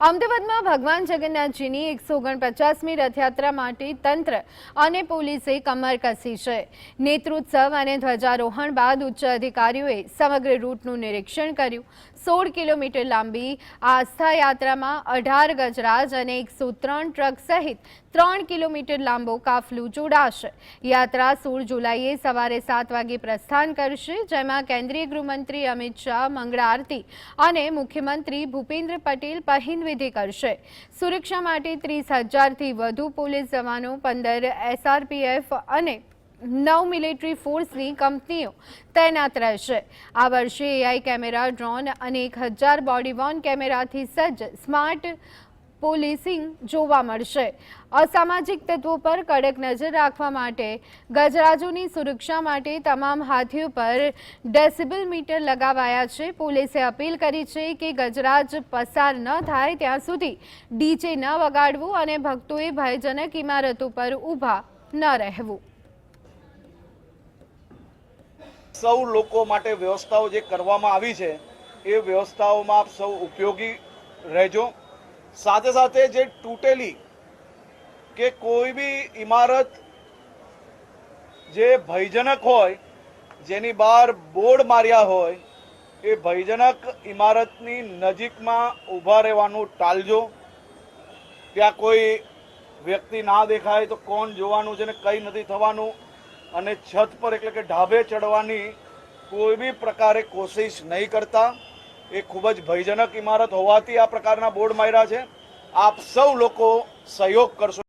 અમદાવાદમાં ભગવાન જગન્નાથજીની 149મી રથયાત્રા માટે તંત્ર અને પોલીસે કમર કસી છે। નેતૃત્વ અને ધ્વજારોહણ બાદ ઉચ્ચ અધિકારીઓએ સમગ્ર રૂટનું નિરીક્ષણ કર્યું। 16 કિલોમીટર લાંબી આસ્થા યાત્રામાં 18 ગજરાજ અને 103 ટ્રક સહિત 3 કિલોમીટર લાંબો કાફલો જોડાશે। યાત્રા 16 જુલાઈએ સવારે 7 વાગે પ્રસ્થાન કરશે, જેમાં કેન્દ્રીય ગૃહમંત્રી અમિત શાહ મંગળા આરતી અને મુખ્યમંત્રી ભૂપેન્દ્ર પટેલ પહિંદ વિધિ કરશે। સુરક્ષા માટે 30,000થી વધુ પોલીસ જવાનો, 15 SRPF અને 9 મિલિટરી ફોર્સની કંપનીઓ તૈનાત રહેશે। આ વર્ષે AI કેમેરા, ડ્રોન અને 1000 બોડી વોર્ન કેમેરાથી સજ્જ સ્માર્ટ પોલીસિંગ જોવા મળશે। અસામાજિક તત્વો પર કડક નજર રાખવા માટે ગજરાજોની સુરક્ષા માટે તમામ હાથીઓ પર ડેસિબલ મીટર લગાવાયા છે। પોલીસે અપીલ કરી છે કે ગજરાજ પસાર ન થાય ત્યાં સુધી ડીજે ન વગાડવું અને ભક્તોએ ભયજનક ઇમારતો પર ઊભા ન રહેવું। સૌ લોકો માટે વ્યવસ્થાઓ જે કરવામાં આવી છે એ વ્યવસ્થાઓમાં આપ સૌ ઉપયોગી રહેજો। સાથે સાથે જે તૂટેલી કે કોઈ બી ઇમારત જે ભયજનક હોય, જેની બહાર બોર્ડ માર્યા હોય, એ ભયજનક ઇમારતની નજીકમાં ઊભા રહેવાનું ટાળજો। ત્યાં કોઈ વ્યક્તિ ના દેખાય તો કોણ જોવાનું છે ને કંઈ નથી થવાનું, અને છત પર એટલે કે ઢાબે ચડવાની કોઈ બી પ્રકારે કોશિશ નહીં કરતા। એ ખૂબ જ ભયજનક ઇમારત હોવાથી આ પ્રકારના બોર્ડ માર્યા છે। આપ સૌ લોકો સહયોગ કરશો।